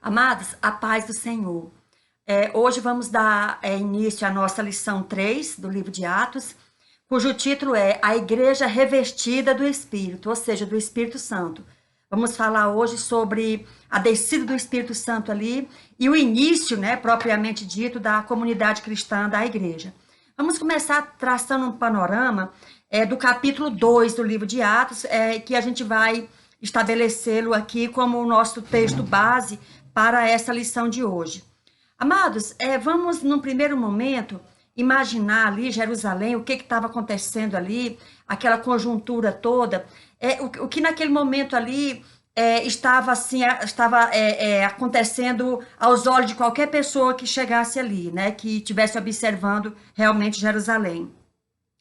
Amados, a paz do Senhor. Hoje vamos dar início à nossa lição 3 do livro de Atos, cujo título é A Igreja Revestida do Espírito, ou seja, do Espírito Santo. Vamos falar hoje sobre a descida do Espírito Santo ali e o início, propriamente dito, da comunidade cristã da igreja. Vamos começar traçando um panorama do capítulo 2 do livro de Atos, que a gente vai estabelecê-lo aqui como o nosso texto base para essa lição de hoje. Amados, vamos, num primeiro momento, imaginar ali Jerusalém, o que estava acontecendo ali, aquela conjuntura toda, o que naquele momento ali estava acontecendo aos olhos de qualquer pessoa que chegasse ali, que estivesse observando realmente Jerusalém.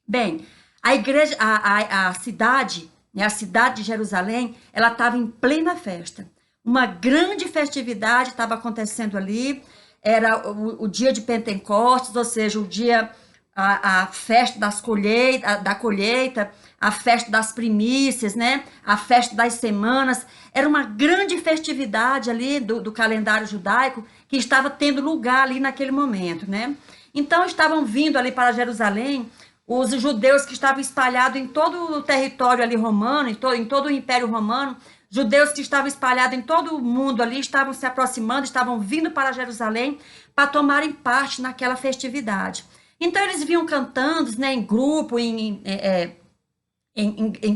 Bem, a igreja, a cidade, a cidade de Jerusalém, ela estava em plena festa. Uma grande festividade estava acontecendo ali, era o dia de Pentecostes, ou seja, o dia, a festa da colheita, a festa das primícias, a festa das semanas. Era uma grande festividade ali do calendário judaico que estava tendo lugar ali naquele momento, Então, estavam vindo ali para Jerusalém os judeus que estavam espalhados em todo o território ali romano, em todo o Império Romano. Judeus que estavam espalhados em todo o mundo ali, estavam se aproximando, estavam vindo para Jerusalém para tomarem parte naquela festividade. Então, eles vinham cantando, em grupo, em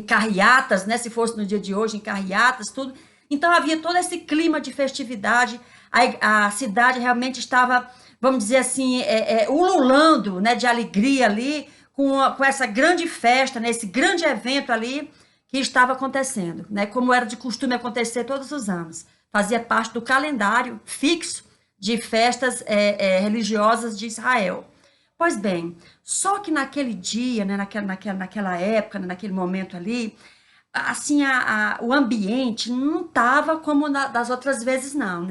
carreatas, se fosse no dia de hoje, em carreatas, tudo. Então, havia todo esse clima de festividade, a cidade realmente estava, vamos dizer assim, ululando, de alegria ali, com essa grande festa, esse grande evento ali, que estava acontecendo, como era de costume acontecer todos os anos. Fazia parte do calendário fixo de festas religiosas de Israel. Pois bem, só que naquele dia, naquela época, naquele momento ali, assim, o ambiente não estava como das outras vezes, não,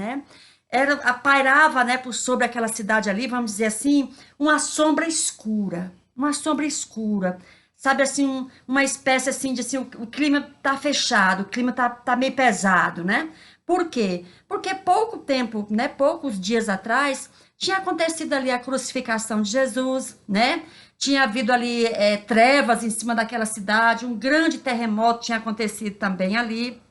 pairava, por sobre aquela cidade ali, vamos dizer assim, uma sombra escura, sabe, assim, uma espécie, assim, de, assim, o clima tá fechado, o clima tá meio pesado, Por quê? Porque pouco tempo, poucos dias atrás, tinha acontecido ali a crucificação de Jesus, Tinha havido ali trevas em cima daquela cidade, um grande terremoto tinha acontecido também ali.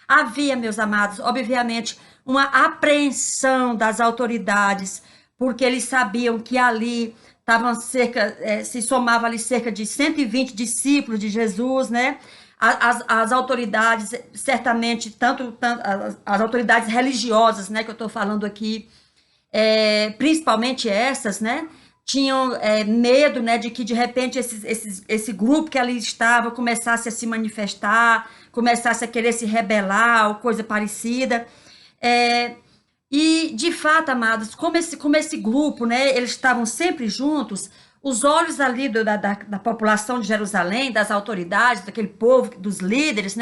Havia, meus amados, obviamente, uma apreensão das autoridades, porque eles sabiam que ali estavam se somava ali cerca de 120 discípulos de Jesus, As autoridades, certamente, tanto as autoridades religiosas, que eu estou falando aqui, principalmente essas, tinham medo, de que de repente esse grupo que ali estava começasse a se manifestar, começasse a querer se rebelar ou coisa parecida. E, de fato, amados, como esse grupo, eles estavam sempre juntos, os olhos ali da população de Jerusalém, das autoridades, daquele povo, dos líderes,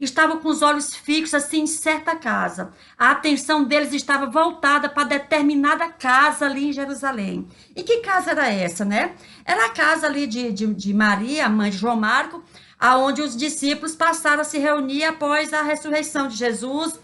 estavam com os olhos fixos, assim, em certa casa. A atenção deles estava voltada para determinada casa ali em Jerusalém. E que casa era essa, Era a casa ali de Maria, a mãe de João Marco, aonde os discípulos passaram a se reunir após a ressurreição de Jesus.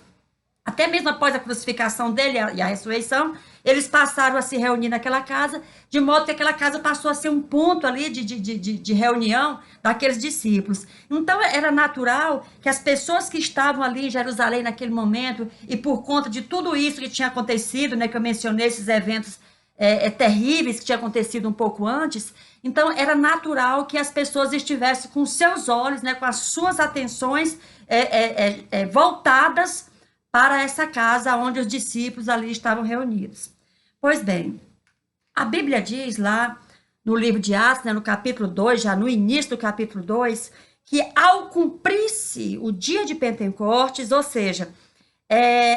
Até mesmo após a crucificação dele e a ressurreição, eles passaram a se reunir naquela casa, de modo que aquela casa passou a ser um ponto ali de reunião daqueles discípulos. Então, era natural que as pessoas que estavam ali em Jerusalém naquele momento, e por conta de tudo isso que tinha acontecido, que eu mencionei, esses eventos terríveis que tinham acontecido um pouco antes, então era natural que as pessoas estivessem com seus olhos, com as suas atenções voltadas para essa casa onde os discípulos ali estavam reunidos. Pois bem, a Bíblia diz lá no livro de Atos, no capítulo 2, já no início do capítulo 2, que ao cumprir-se o dia de Pentecostes, ou seja,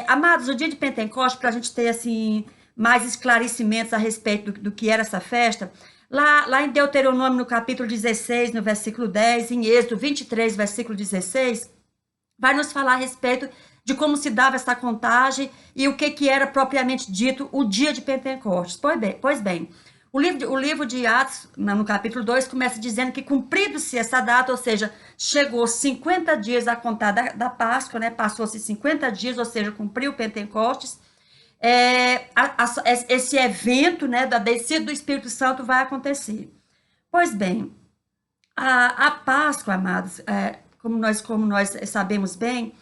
amados, o dia de Pentecostes, para a gente ter assim, mais esclarecimentos a respeito do que era essa festa, lá em Deuteronômio, no capítulo 16, no versículo 10, em Êxodo 23, versículo 16, vai nos falar a respeito de como se dava essa contagem e o que era propriamente dito o dia de Pentecostes. Pois bem, O livro de Atos, no capítulo 2, começa dizendo que cumprido-se essa data, ou seja, chegou 50 dias a contar da Páscoa, né? Passou-se 50 dias, ou seja, cumpriu o Pentecostes. Esse evento, né, da descida do Espírito Santo vai acontecer. Pois bem, a Páscoa, amados, como nós sabemos bem,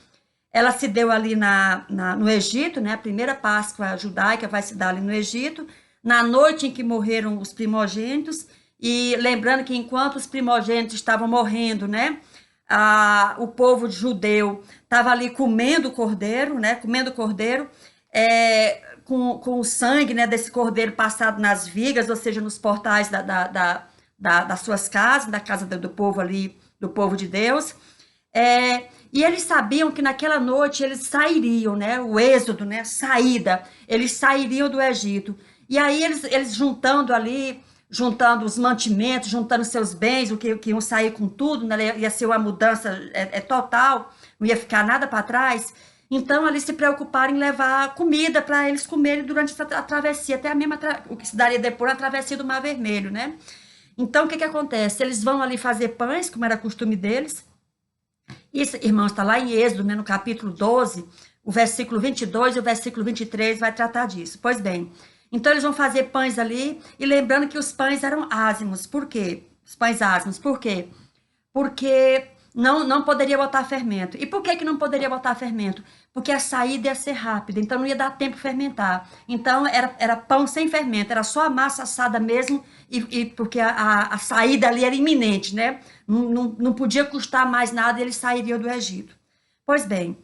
ela se deu ali no Egito, né? A primeira Páscoa judaica vai se dar ali no Egito, na noite em que morreram os primogênitos, e lembrando que enquanto os primogênitos estavam morrendo, né? O povo judeu estava ali comendo o cordeiro, né? Comendo o cordeiro, com o sangue, né, desse cordeiro passado nas vigas, ou seja, nos portais das suas casas, da casa do povo ali, do povo de Deus. E eles sabiam que naquela noite eles sairiam, né? O êxodo, né? Saída. Eles sairiam do Egito. E aí eles juntando ali, juntando os mantimentos, juntando seus bens, o que iam sair com tudo, né? Ia ser uma mudança total, não ia ficar nada para trás. Então, eles se preocuparam em levar comida para eles comerem durante a travessia, até o que se daria depois, a travessia do Mar Vermelho, né? Então, o que acontece? Eles vão ali fazer pães, como era costume deles. Isso, irmãos, está lá em Êxodo, né, no capítulo 12, o versículo 22 e o versículo 23 vai tratar disso. Pois bem, então eles vão fazer pães ali, e lembrando que os pães eram ázimos. Por quê? Os pães ázimos, por quê? Porque não poderia botar fermento. E por que não poderia botar fermento? Porque a saída ia ser rápida, então não ia dar tempo de fermentar. Então era pão sem fermento, era só a massa assada mesmo, e porque a saída ali era iminente, né? Não podia custar mais nada e eles sairiam do Egito. Pois bem,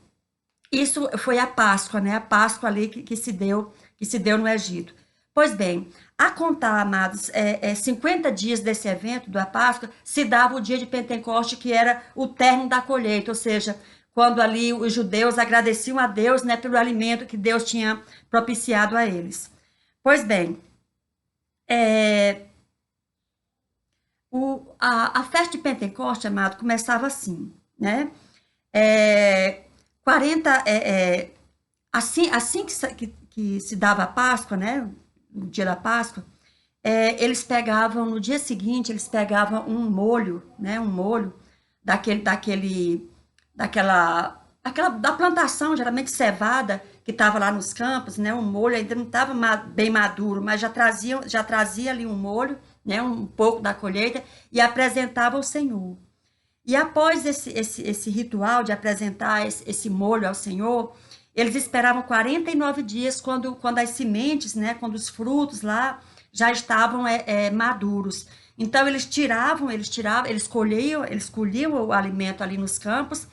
isso foi a Páscoa, né? A Páscoa ali que se deu no Egito. Pois bem, a contar, amados, 50 dias desse evento da Páscoa, se dava o dia de Pentecoste, que era o término da colheita, ou seja, quando ali os judeus agradeciam a Deus, né, pelo alimento que Deus tinha propiciado a eles. Pois bem, a festa de Pentecoste, amado, começava assim, né? 40, assim que se dava a Páscoa, né? No dia da Páscoa, eles pegavam, no dia seguinte, eles pegavam um molho, né? Um molho da plantação, geralmente cevada, que estava lá nos campos, né? Um molho ainda não estava bem maduro, mas já trazia ali um molho, né? Um pouco da colheita, e apresentava ao Senhor. E após esse ritual de apresentar esse molho ao Senhor, eles esperavam 49 dias quando as sementes, né, quando os frutos lá já estavam maduros. Então eles colhiam o alimento ali nos campos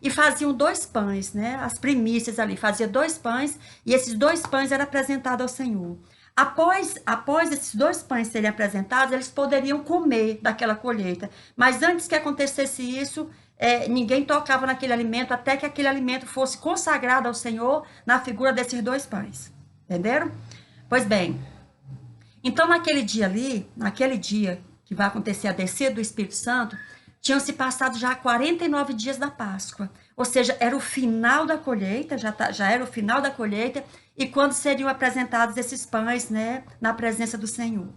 e faziam 2 pães, né, as primícias ali, fazia 2 pães, e esses 2 pães eram apresentados ao Senhor. Após esses 2 pães serem apresentados, eles poderiam comer daquela colheita. Mas antes que acontecesse isso, ninguém tocava naquele alimento até que aquele alimento fosse consagrado ao Senhor na figura desses 2 pães. Entenderam? Pois bem, então naquele dia que vai acontecer a descida do Espírito Santo, tinham se passado já 49 dias da Páscoa. Ou seja, era o final da colheita, já era o final da colheita, e quando seriam apresentados esses pães, né, na presença do Senhor.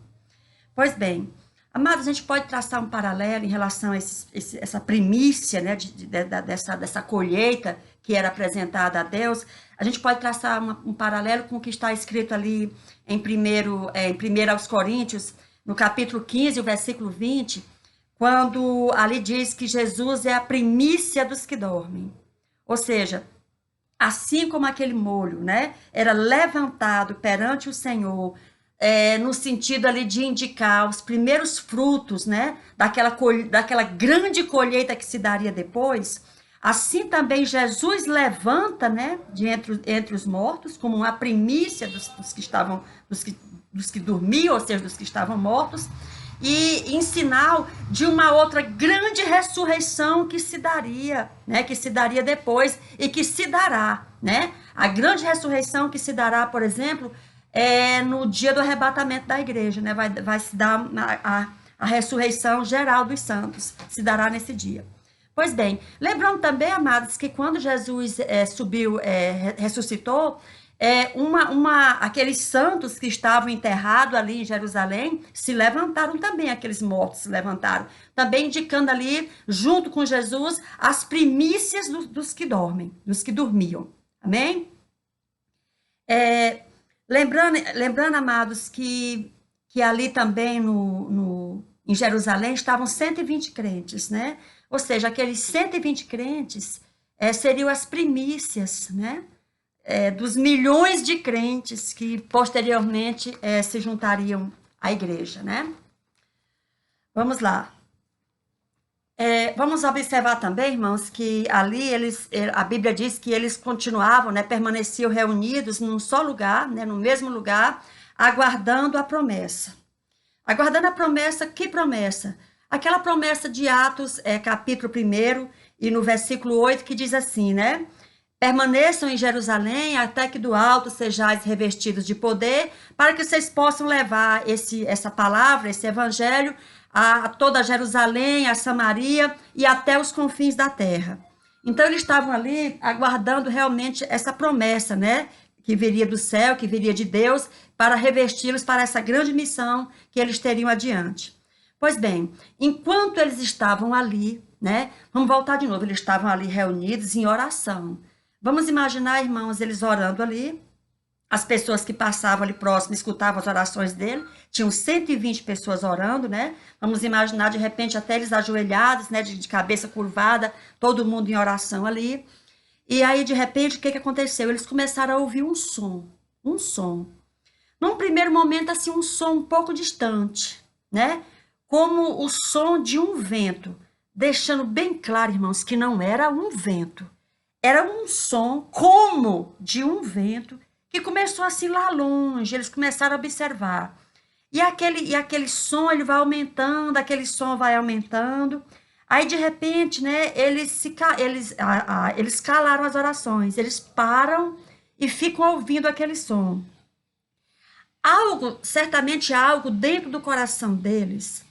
Pois bem, amados, a gente pode traçar um paralelo em relação a essa primícia, né, dessa colheita que era apresentada a Deus. A gente pode traçar um paralelo com o que está escrito ali em 1 aos Coríntios, no capítulo 15, o versículo 20, quando ali diz que Jesus é a primícia dos que dormem. Ou seja, assim como aquele molho, né, era levantado perante o Senhor, no sentido ali de indicar os primeiros frutos, né, daquela grande colheita que se daria depois, assim também Jesus levanta, né, entre os mortos, como uma primícia dos que dormiam, ou seja, dos que estavam mortos, e em sinal de uma outra grande ressurreição que se daria, né, que se daria depois e que se dará, né? A grande ressurreição que se dará, por exemplo, no dia do arrebatamento da igreja, né? Vai se dar a ressurreição geral dos santos, se dará nesse dia. Pois bem, lembrando também, amados, que quando Jesus ressuscitou, aqueles santos que estavam enterrados ali em Jerusalém se levantaram também, aqueles mortos se levantaram, também indicando ali, junto com Jesus, as primícias dos que dormem, dos que dormiam. Amém? Lembrando, amados, que ali também em Jerusalém estavam 120 crentes, né? Ou seja, aqueles 120 crentes seriam as primícias, né? Dos milhões de crentes que posteriormente se juntariam à igreja, né? Vamos lá. Vamos observar também, irmãos, que ali a Bíblia diz que eles continuavam, né, permaneciam reunidos num só lugar, né, no mesmo lugar, aguardando a promessa. Aguardando a promessa, que promessa? Aquela promessa de Atos, capítulo 1, e no versículo 8, que diz assim, né? Permaneçam em Jerusalém até que do alto sejais revestidos de poder, para que vocês possam levar essa palavra, esse evangelho, a toda Jerusalém, a Samaria e até os confins da terra. Então, eles estavam ali aguardando realmente essa promessa, né? Que viria do céu, que viria de Deus, para revesti-los para essa grande missão que eles teriam adiante. Pois bem, enquanto eles estavam ali, né? Vamos voltar de novo, eles estavam ali reunidos em oração. Vamos imaginar, irmãos, eles orando ali, as pessoas que passavam ali próximo escutavam as orações dele, tinham 120 pessoas orando, né? Vamos imaginar, de repente, até eles ajoelhados, né? De cabeça curvada, todo mundo em oração ali. E aí, de repente, o que aconteceu? Eles começaram a ouvir um som, um som. Num primeiro momento, assim, um som um pouco distante, né? Como o som de um vento, deixando bem claro, irmãos, que não era um vento. Era um som como de um vento que começou assim lá longe, eles começaram a observar. E aquele som, ele vai aumentando, aquele som vai aumentando. Aí, de repente, né, eles calaram as orações, eles param e ficam ouvindo aquele som. Certamente algo dentro do coração deles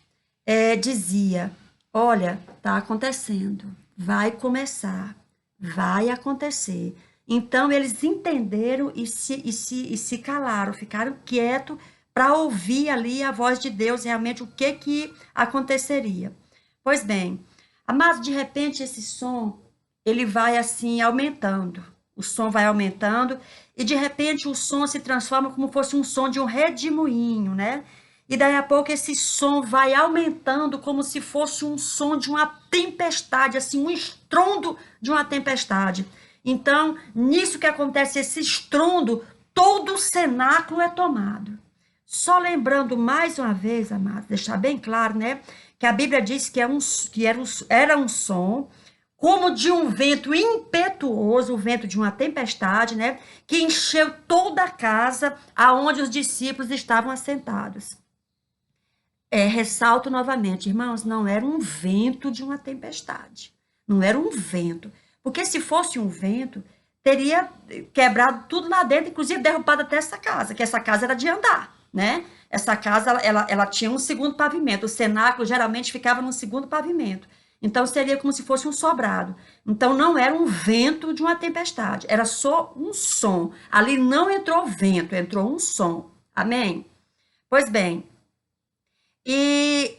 dizia, olha, está acontecendo, vai começar, vai acontecer. Então, eles entenderam e se calaram, ficaram quietos para ouvir ali a voz de Deus, realmente o que aconteceria. Pois bem, mas de repente esse som, ele vai assim aumentando, o som vai aumentando e de repente o som se transforma como fosse um som de um redemoinho, né? E daí a pouco esse som vai aumentando como se fosse um som de uma tempestade, assim, um estrondo de uma tempestade. Então, nisso que acontece, esse estrondo, todo o cenáculo é tomado. Só lembrando mais uma vez, amados, deixar bem claro, né? Que a Bíblia diz que era um som como de um vento impetuoso, o vento de uma tempestade, né? Que encheu toda a casa aonde os discípulos estavam assentados. Ressalto novamente, irmãos, não era um vento de uma tempestade. Não era um vento. Porque se fosse um vento, teria quebrado tudo lá dentro, inclusive derrubado até essa casa, que essa casa era de andar, né? Essa casa, ela tinha um segundo pavimento. O cenáculo geralmente ficava no segundo pavimento. Então, seria como se fosse um sobrado. Então, não era um vento de uma tempestade. Era só um som. Ali não entrou vento, entrou um som. Amém? Pois bem, e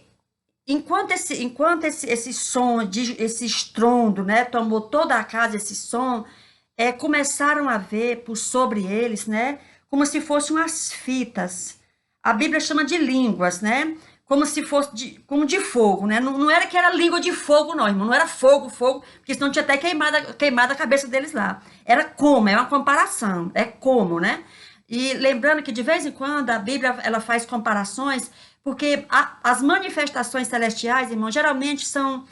enquanto esse som, esse estrondo, né, tomou toda a casa, esse som, começaram a ver por sobre eles, né, como se fossem umas fitas. A Bíblia chama de línguas, né, como se fosse como de fogo, né, não era que era língua de fogo, não, irmão, não era fogo, porque senão tinha até queimado a cabeça deles lá. Era como, é uma comparação, é como, né. E lembrando que de vez em quando a Bíblia ela faz comparações, porque as manifestações celestiais, irmão, geralmente são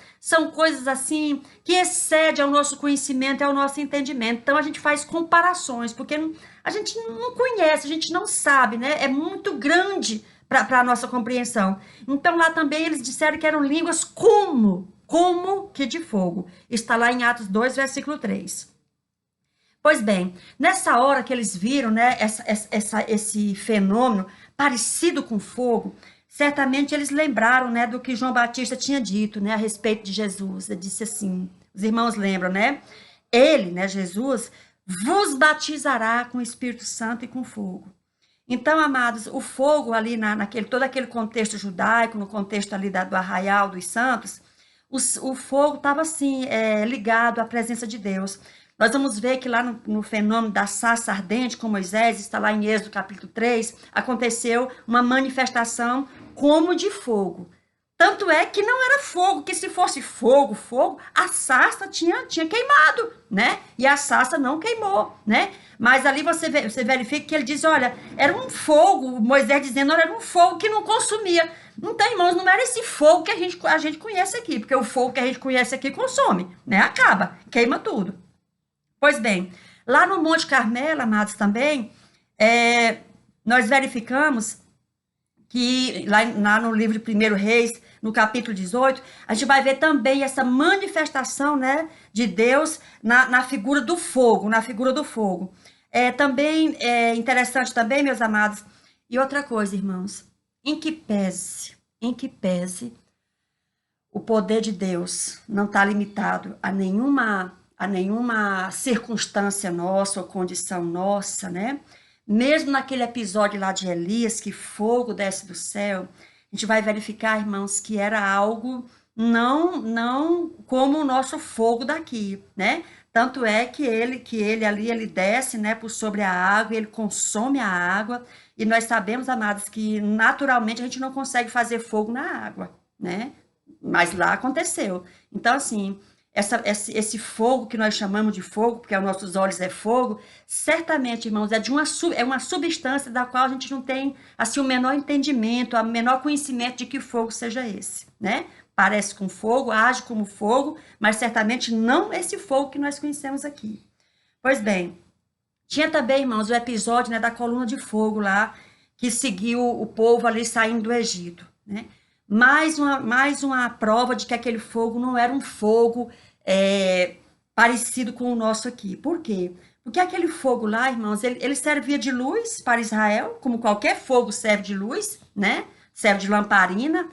coisas assim que excedem ao nosso conhecimento e ao nosso entendimento. Então a gente faz comparações, porque a gente não conhece, a gente não sabe, né? É muito grande para a nossa compreensão. Então lá também eles disseram que eram línguas como que de fogo. Está lá em Atos 2, versículo 3. Pois bem, nessa hora que eles viram, né, esse fenômeno parecido com fogo, certamente eles lembraram, né, do que João Batista tinha dito, né, a respeito de Jesus. Ele disse assim, os irmãos lembram, né? Ele, né, Jesus, vos batizará com o Espírito Santo e com fogo. Então, amados, o fogo ali, todo aquele contexto judaico, no contexto ali do arraial dos santos, o fogo estava assim, ligado à presença de Deus. Nós vamos ver que lá no fenômeno da sarça ardente com Moisés, está lá em Êxodo capítulo 3, aconteceu uma manifestação como de fogo. Tanto é que não era fogo, que se fosse fogo, a sarça tinha queimado, né? E a sarça não queimou, né? Mas ali você verifica que ele diz, olha, era um fogo, Moisés dizendo, olha, era um fogo que não consumia. Então, irmãos, não era esse fogo que a gente conhece aqui, porque o fogo que a gente conhece aqui consome, né? Acaba, queima tudo. Pois bem, lá no Monte Carmelo, amados, também, nós verificamos que lá no livro de 1 Reis, no capítulo 18, a gente vai ver também essa manifestação, né, de Deus na figura do fogo, Também é interessante também, meus amados, e outra coisa, irmãos, em que pese o poder de Deus não está limitado a nenhuma circunstância nossa ou condição nossa, né? Mesmo naquele episódio lá de Elias, que fogo desce do céu, a gente vai verificar, irmãos, que era algo não como o nosso fogo daqui, né? Tanto é que ele ali, ele desce, né, por sobre a água, ele consome a água, e nós sabemos, amados, que naturalmente a gente não consegue fazer fogo na água, né? Mas lá aconteceu. Então, assim, esse fogo que nós chamamos de fogo, porque aos nossos olhos é fogo, certamente, irmãos, é uma substância da qual a gente não tem assim, o menor entendimento, o menor conhecimento de que fogo seja esse, né? Parece com fogo, age como fogo, mas certamente não esse fogo que nós conhecemos aqui. Pois bem, tinha também, irmãos, o episódio, né, da coluna de fogo lá, que seguiu o povo ali saindo do Egito, né? Mais uma prova de que aquele fogo não era um fogo parecido com o nosso aqui. Por quê? Porque aquele fogo lá, irmãos, ele servia de luz para Israel, como qualquer fogo serve de luz, né? Serve de lamparina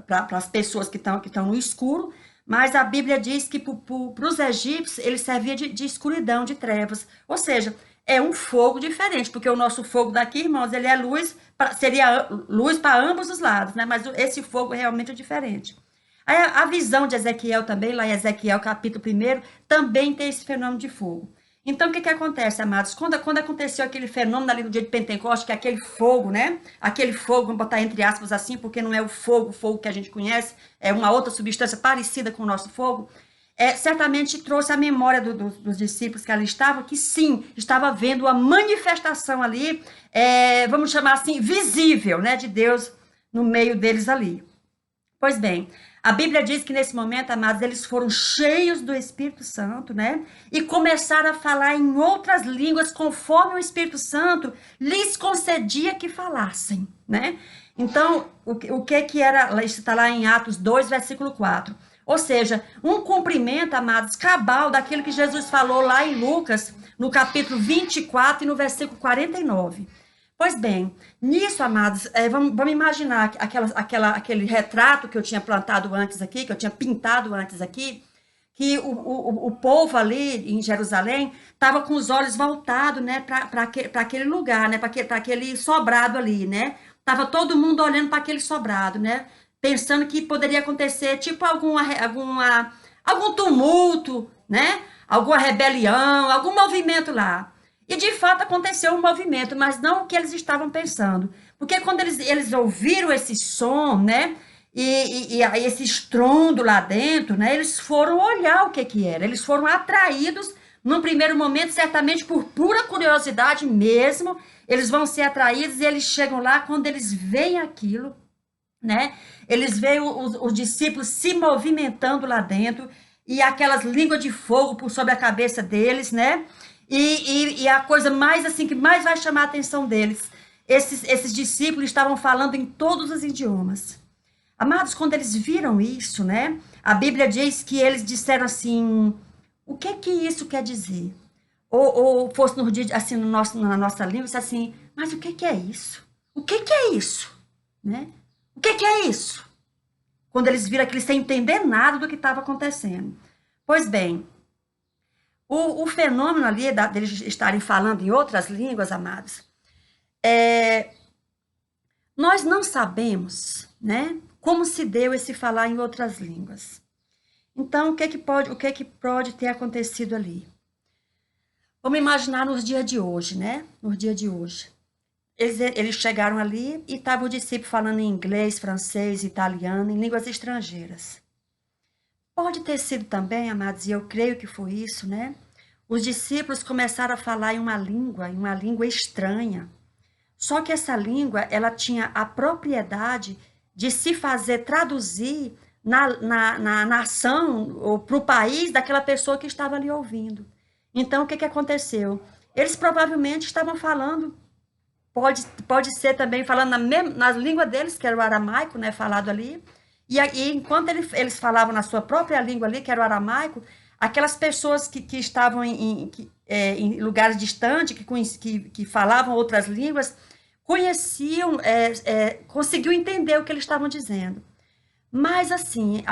para as pessoas que estão no escuro, mas a Bíblia diz que para os egípcios ele servia de escuridão, de trevas. Ou seja, é um fogo diferente, porque o nosso fogo daqui, irmãos, ele é luz, seria luz para ambos os lados, né? Mas esse fogo realmente é diferente. Aí a visão de Ezequiel também, lá em Ezequiel capítulo 1, também tem esse fenômeno de fogo. Então, o que acontece, amados? Quando aconteceu aquele fenômeno ali no dia de Pentecostes, que é aquele fogo, né? Aquele fogo, vamos botar entre aspas assim, porque não é o fogo que a gente conhece, é uma outra substância parecida com o nosso fogo, certamente trouxe a memória dos discípulos que ali estavam, que sim, estava vendo a manifestação ali, vamos chamar assim, visível, né? De Deus no meio deles ali. Pois bem, a Bíblia diz que nesse momento, amados, eles foram cheios do Espírito Santo, né? E começaram a falar em outras línguas, conforme o Espírito Santo lhes concedia que falassem, né? Então, o que era, isso está lá em Atos 2, versículo 4. Ou seja, um cumprimento, amados, cabal daquilo que Jesus falou lá em Lucas, no capítulo 24 e no versículo 49. Pois bem, nisso, amados, vamos imaginar aquele retrato que eu tinha plantado antes aqui, que eu tinha pintado antes aqui, que o povo ali em Jerusalém estava com os olhos voltados, né, para aquele lugar, né, para aquele sobrado ali, né? Tava todo mundo olhando para aquele sobrado, né? Pensando que poderia acontecer tipo algum tumulto, né? Alguma rebelião, algum movimento lá. E de fato aconteceu um movimento, mas não o que eles estavam pensando. Porque quando eles ouviram esse som, né? E esse estrondo lá dentro, né? Eles foram olhar o que era. Eles foram atraídos, num primeiro momento, certamente por pura curiosidade mesmo. Eles vão ser atraídos e eles chegam lá, quando eles veem aquilo, né? Eles veem os discípulos se movimentando lá dentro e aquelas línguas de fogo por sobre a cabeça deles, né? E a coisa mais assim que mais vai chamar a atenção deles, esses discípulos estavam falando em todos os idiomas. Amados, quando eles viram isso, né? A Bíblia diz que eles disseram assim: o que isso quer dizer? Ou fosse no dia, assim, na nossa língua, disse assim: mas o que é isso? O que é isso? Né? O que é isso? Quando eles viram aquilo sem entender nada do que estava acontecendo. Pois bem, O fenômeno ali deles estarem falando em outras línguas, amados, nós não sabemos, né, como se deu esse falar em outras línguas. Então, o que que pode ter acontecido ali? Vamos imaginar nos dias de hoje, né? Nos dias de hoje. Eles chegaram ali e estavam os discípulos falando em inglês, francês, italiano, em línguas estrangeiras. Pode ter sido também, amados, e eu creio que foi isso, né? Os discípulos começaram a falar em uma língua estranha. Só que essa língua, ela tinha a propriedade de se fazer traduzir na nação ou para o país daquela pessoa que estava ali ouvindo. Então, o que aconteceu? Eles provavelmente estavam falando, pode ser também falando na língua deles, que era o aramaico, né, falado ali, e enquanto eles falavam na sua própria língua ali, que era o aramaico, aquelas pessoas que estavam em lugares distantes, que falavam outras línguas, conheciam, conseguiam entender o que eles estavam dizendo. Mas, assim,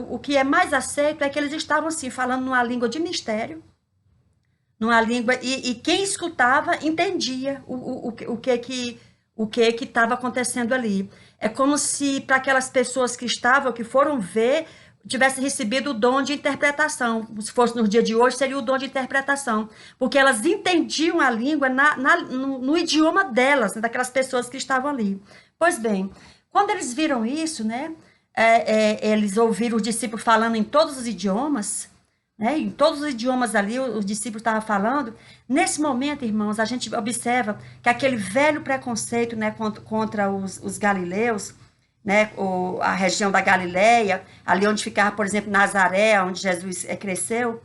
o que é mais aceito é que eles estavam, assim, falando numa língua de mistério, numa língua, e quem escutava entendia o que estava acontecendo ali. É como se, para aquelas pessoas que foram ver, tivessem recebido o dom de interpretação. Se fosse no dia de hoje, seria o dom de interpretação. Porque elas entendiam a língua no idioma delas, né, daquelas pessoas que estavam ali. Pois bem, quando eles viram isso, né, eles ouviram os discípulos falando em todos os idiomas, né, em todos os idiomas ali, os discípulos estavam falando. Nesse momento, irmãos, a gente observa que aquele velho preconceito, né, contra os galileus, né, a região da Galileia, ali onde ficava, por exemplo, Nazaré, onde Jesus cresceu,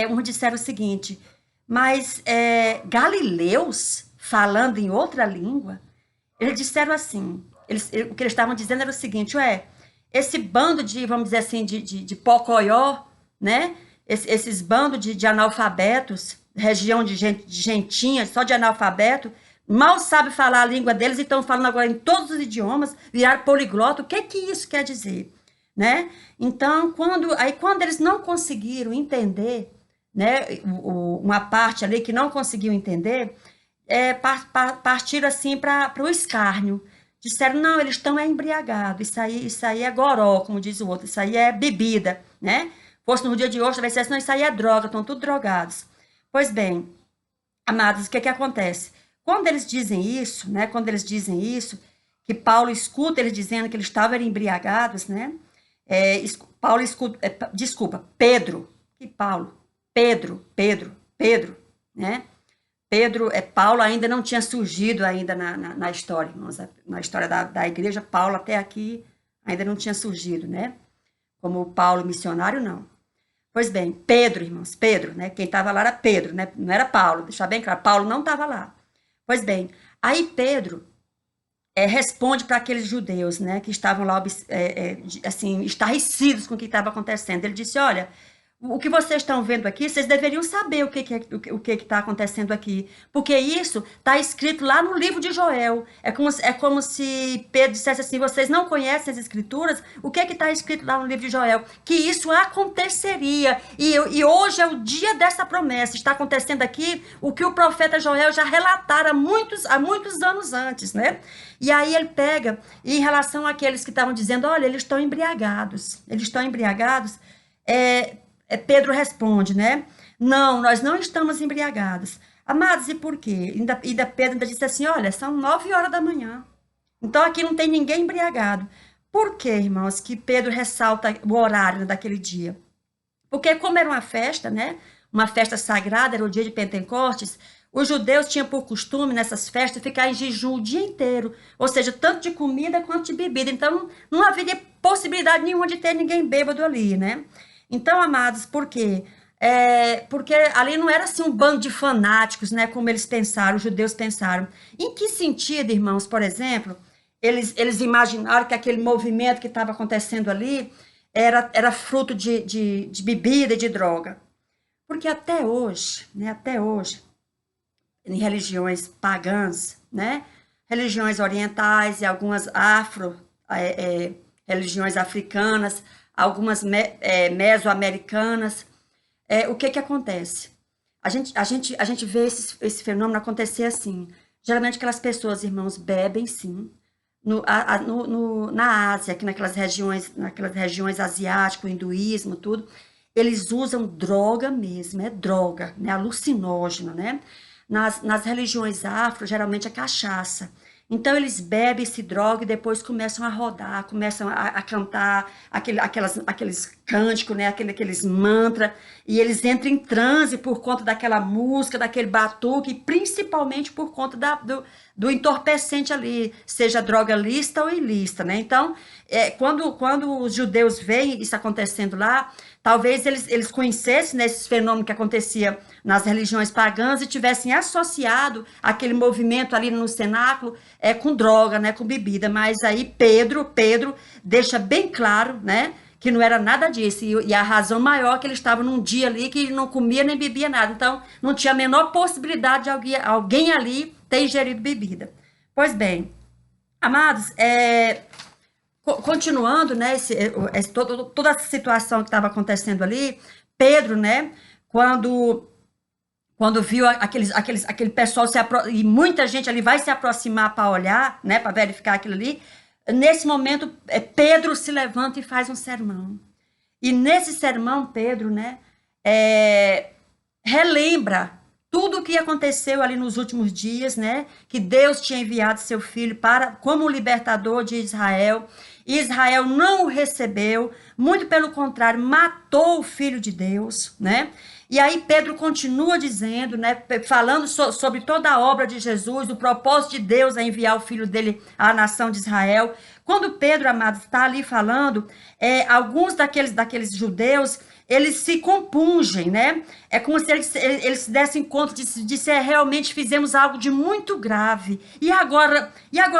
uns disseram o seguinte: mas galileus falando em outra língua? Eles disseram assim, o que eles estavam dizendo era o seguinte: esse bando de, vamos dizer assim, de pocoyó, né, esses bandos de analfabetos, região de gentinha, só de analfabeto, mal sabe falar a língua deles e estão falando agora em todos os idiomas, virar poliglota. O que isso quer dizer, né? Então, quando eles não conseguiram entender, né, uma parte ali que não conseguiu entender, partiram assim para o escárnio. Disseram, não, eles estão embriagados, isso aí é goró, como diz o outro, isso aí é bebida, né? Fosse no dia de hoje, talvez dissesse, não, isso aí é droga, estão tudo drogados. Pois bem, amados, o que acontece? Quando eles dizem isso, né? Quando eles dizem isso, que Paulo escuta eles dizendo que eles estavam embriagados, né? Paulo escuta, desculpa, Pedro, que Paulo? Pedro, né? Paulo ainda não tinha surgido ainda na história, irmãos, na história da igreja, Paulo até aqui ainda não tinha surgido, né? Como o Paulo missionário, não. Pois bem, Pedro, irmãos, Pedro, né? Quem estava lá era Pedro, né? Não era Paulo, deixar bem claro, Paulo não estava lá. Pois bem, aí Pedro responde para aqueles judeus, né? Que estavam lá, assim, estarrecidos com o que estava acontecendo. Ele disse, olha, o que vocês estão vendo aqui, vocês deveriam saber o que está acontecendo aqui, porque isso está escrito lá no livro de Joel. É como se Pedro dissesse assim, vocês não conhecem as escrituras? O que está escrito lá no livro de Joel? Que isso aconteceria, e hoje é o dia dessa promessa. Está acontecendo aqui o que o profeta Joel já relatara há muitos anos antes, né? E aí ele pega, e em relação àqueles que estavam dizendo, olha, eles estão embriagados, Pedro responde, né? Não, nós não estamos embriagados. Amados, e por quê? Pedro ainda disse assim, olha, são 9 horas da manhã. Então aqui não tem ninguém embriagado. Por quê, irmãos, que Pedro ressalta o horário daquele dia? Porque como era uma festa, né? Uma festa sagrada, era o dia de Pentecostes, os judeus tinham por costume, nessas festas, ficar em jejum o dia inteiro. Ou seja, tanto de comida quanto de bebida. Então, não haveria possibilidade nenhuma de ter ninguém bêbado ali, né? Então, amados, por quê? Porque ali não era assim um bando de fanáticos, né? Como eles pensaram, os judeus pensaram. Em que sentido, irmãos, por exemplo, eles imaginaram que aquele movimento que estava acontecendo ali era fruto de bebida e de droga? Porque até hoje, né? Até hoje, em religiões pagãs, né? Religiões orientais e algumas religiões africanas, algumas mesoamericanas, o que que acontece? A gente vê esse fenômeno acontecer assim. Geralmente aquelas pessoas, irmãos, bebem sim. Na Ásia, aqui naquelas regiões asiáticas, o hinduísmo, tudo, eles usam droga mesmo, é droga, né? Alucinógeno, né? Nas religiões afro, geralmente é cachaça. Então eles bebem esse droga e depois começam a rodar, começam a cantar aqueles cânticos, né? Aqueles mantras, e eles entram em transe por conta daquela música, daquele batuque, principalmente por conta do entorpecente ali, seja droga lícita ou ilícita, né? Então, quando os judeus veem isso acontecendo lá, talvez eles conhecessem, né, esses fenômenos que acontecia nas religiões pagãs e tivessem associado aquele movimento ali no cenáculo com droga, né, com bebida. Mas aí Pedro deixa bem claro, né, que não era nada disso. E a razão maior é que ele estava num dia ali que ele não comia nem bebia nada. Então, não tinha a menor possibilidade de alguém ali ter ingerido bebida. Pois bem, amados, continuando, né, toda essa situação que estava acontecendo ali, Pedro, né, quando viu aquele pessoal e muita gente ali vai se aproximar para olhar, né, para verificar aquilo ali, nesse momento, Pedro se levanta e faz um sermão. E nesse sermão, Pedro, né, relembra tudo o que aconteceu ali nos últimos dias, né? Que Deus tinha enviado seu filho como libertador de Israel. E Israel não o recebeu, muito pelo contrário, matou o filho de Deus, né? E aí Pedro continua dizendo, né, falando sobre toda a obra de Jesus, o propósito de Deus a enviar o filho dele à nação de Israel. Quando Pedro, amado, está ali falando, alguns daqueles judeus, eles se compungem, né? É como se eles se dessem conta de se realmente fizemos algo de muito grave. E agora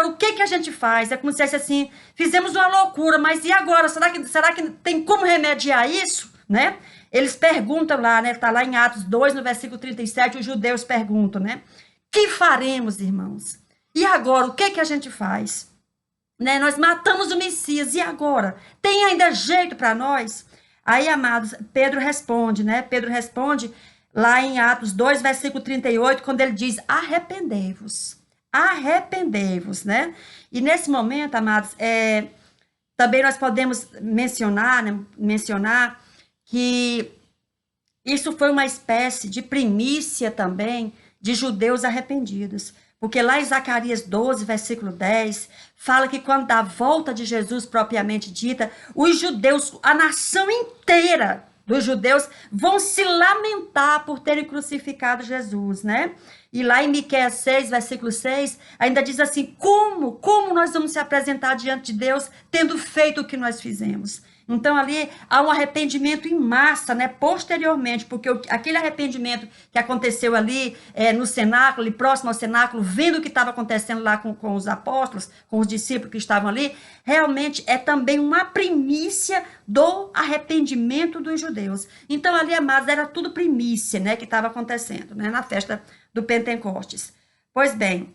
o que que a gente faz? É como se fosse assim, fizemos uma loucura, mas e agora? Será que tem como remediar isso, né? Eles perguntam lá, né? Tá lá em Atos 2, no versículo 37, os judeus perguntam, né? Que faremos, irmãos? E agora, o que que a gente faz? Né? Nós matamos o Messias, e agora? Tem ainda jeito para nós? Aí, amados, Pedro responde, né? Pedro responde lá em Atos 2, versículo 38, quando ele diz: arrependei-vos, arrependei-vos, né? E nesse momento, amados, também nós podemos mencionar que isso foi uma espécie de primícia também de judeus arrependidos. Porque lá em Zacarias 12, versículo 10, fala que quando da volta de Jesus propriamente dita, os judeus, a nação inteira dos judeus, vão se lamentar por terem crucificado Jesus, né? E lá em Miqueias 6, versículo 6, ainda diz assim: como nós vamos se apresentar diante de Deus tendo feito o que nós fizemos? Então, ali há um arrependimento em massa, né, posteriormente, porque aquele arrependimento que aconteceu ali no cenáculo, ali próximo ao cenáculo, vendo o que estava acontecendo lá com os apóstolos, com os discípulos que estavam ali, realmente é também uma primícia do arrependimento dos judeus. Então, ali, amados, era tudo primícia, né, que estava acontecendo, né, na festa do Pentecostes. Pois bem,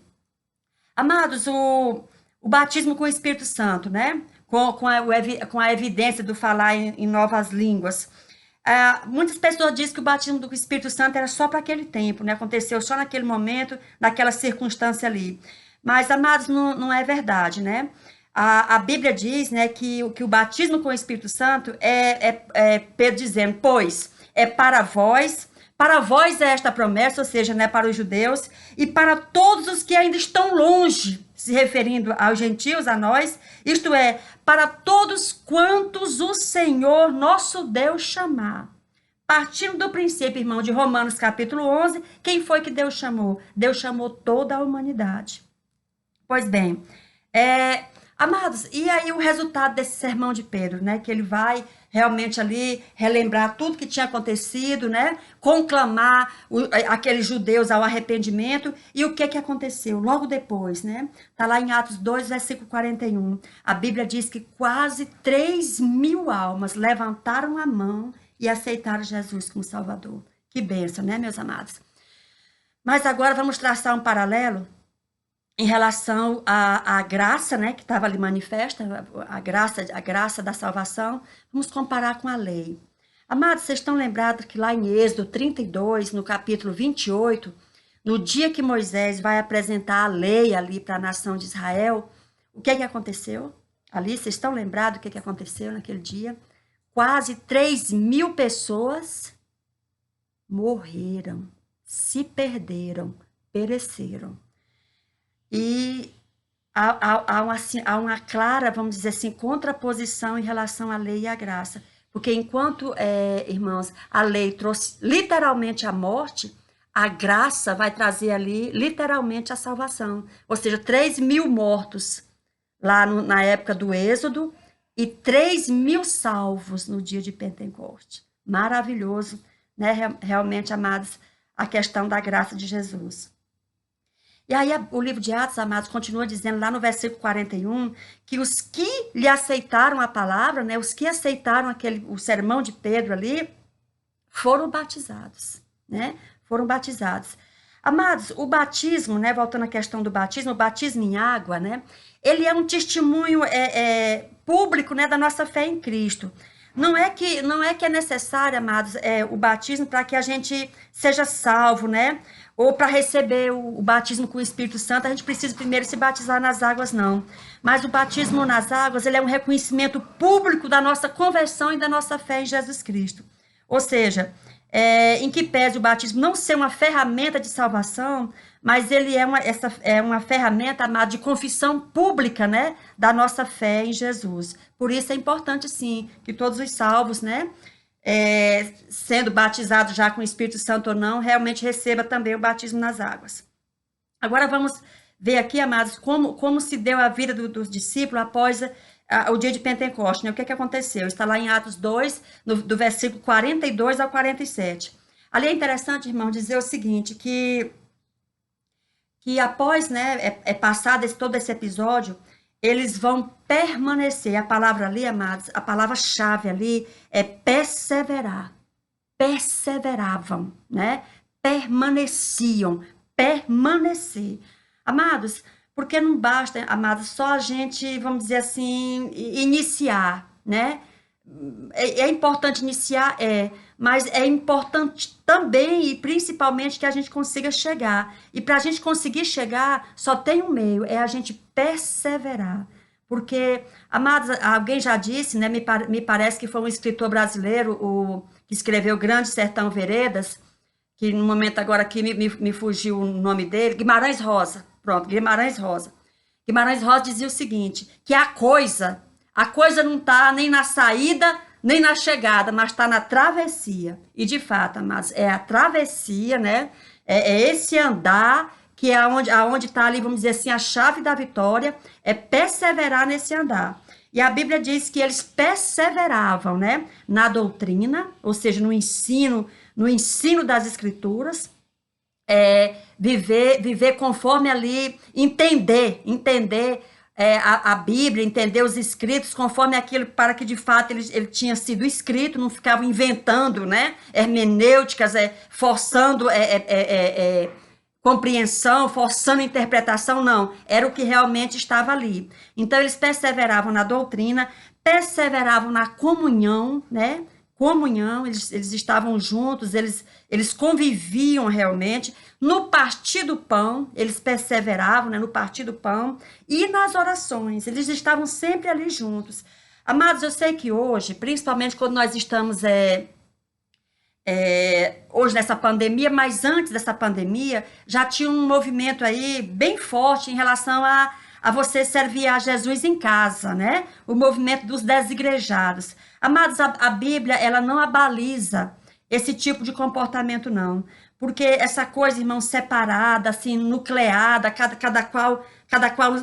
amados, o batismo com o Espírito Santo, né? Com a evidência do falar em novas línguas. Muitas pessoas dizem que o batismo do Espírito Santo era só para aquele tempo, né? Aconteceu só naquele momento, naquela circunstância ali. Mas, amados, não é verdade, né? A Bíblia diz, né, que o batismo com o Espírito Santo é Pedro dizendo: pois é para vós é esta promessa, ou seja, né, para os judeus, e para todos os que ainda estão longe, se referindo aos gentios, a nós, isto é, para todos quantos o Senhor nosso Deus chamar. Partindo do princípio, irmão, de Romanos capítulo 11, quem foi que Deus chamou? Deus chamou toda a humanidade. Pois bem, amados, e aí o resultado desse sermão de Pedro, né? Que ele vai realmente ali relembrar tudo que tinha acontecido, né? Conclamar aqueles judeus ao arrependimento. E o que que aconteceu? Logo depois, né? Tá lá em Atos 2, versículo 41. A Bíblia diz que quase 3.000 almas levantaram a mão e aceitaram Jesus como Salvador. Que bênção, né, meus amados? Mas agora vamos traçar um paralelo em relação à graça, né, que estava ali manifesta, a graça da salvação. Vamos comparar com a lei. Amados, vocês estão lembrados que lá em Êxodo 32, no capítulo 28, no dia que Moisés vai apresentar a lei ali para a nação de Israel, o que é que aconteceu? Ali, vocês estão lembrados do que é que aconteceu naquele dia? Quase 3.000 pessoas morreram, se perderam, pereceram. E há uma clara, vamos dizer assim, contraposição em relação à lei e à graça. Porque enquanto, irmãos, a lei trouxe literalmente a morte, a graça vai trazer ali literalmente a salvação. Ou seja, 3.000 mortos lá na época do Êxodo e 3.000 salvos no dia de Pentecostes. Maravilhoso, né? Realmente, amados, a questão da graça de Jesus. E aí o livro de Atos, amados, continua dizendo lá no versículo 41, que os que lhe aceitaram a palavra, né, os que aceitaram o sermão de Pedro ali, foram batizados, né? Foram batizados. Amados, o batismo, né, voltando à questão do batismo, o batismo em água, né, ele é um testemunho público, né, da nossa fé em Cristo. Não é que é necessário, amados, o batismo para que a gente seja salvo, né? Ou para receber o batismo com o Espírito Santo, a gente precisa primeiro se batizar nas águas, não. Mas o batismo nas águas, ele é um reconhecimento público da nossa conversão e da nossa fé em Jesus Cristo. Ou seja, em que pese o batismo não ser uma ferramenta de salvação, mas ele é uma ferramenta, amada, de confissão pública, né, da nossa fé em Jesus. Por isso é importante, sim, que todos os salvos, né, sendo batizados já com o Espírito Santo ou não, realmente receba também o batismo nas águas. Agora vamos ver aqui, amados, como se deu a vida dos discípulos após o dia de Pentecostes, né? O que aconteceu? Está lá em Atos 2, do versículo 42 ao 47. Ali é interessante, irmão, dizer o seguinte, que após, né, passado todo esse episódio, eles vão permanecer. A palavra ali, amados, a palavra-chave ali é perseverar. Perseveravam, né? Permaneciam, permanecer. Amados, porque não basta, amados, só a gente, vamos dizer assim, iniciar, né? É importante iniciar, mas é importante também e principalmente que a gente consiga chegar. E para a gente conseguir chegar, só tem um meio, é a gente perseverar. Porque, amados, alguém já disse, né? Me parece que foi um escritor brasileiro, que escreveu Grande Sertão Veredas, que no momento agora aqui me fugiu o nome dele, Guimarães Rosa. Pronto, Guimarães Rosa. Guimarães Rosa dizia o seguinte, que a coisa não está nem na saída, nem na chegada, mas está na travessia. E de fato, amados, é a travessia, né? É esse andar que é aonde está ali, vamos dizer assim, a chave da vitória, é perseverar nesse andar. E a Bíblia diz que eles perseveravam, né? Na doutrina, ou seja, no ensino das Escrituras, viver conforme ali, entender a Bíblia, entender os escritos conforme aquilo para que de fato ele tinha sido escrito, não ficavam inventando, né, hermenêuticas, forçando compreensão, forçando interpretação, não, era o que realmente estava ali. Então eles perseveravam na doutrina, perseveravam na comunhão, né, eles estavam juntos, eles conviviam realmente. No partir do pão, eles perseveravam, né, no partir do pão, e nas orações, eles estavam sempre ali juntos. Amados, eu sei que hoje, principalmente quando nós estamos hoje nessa pandemia, mas antes dessa pandemia, já tinha um movimento aí bem forte em relação a você servir a Jesus em casa, né? O movimento dos desigrejados. Amados, a Bíblia, ela não abaliza esse tipo de comportamento, não. Porque essa coisa, irmão, separada, assim, nucleada, cada qual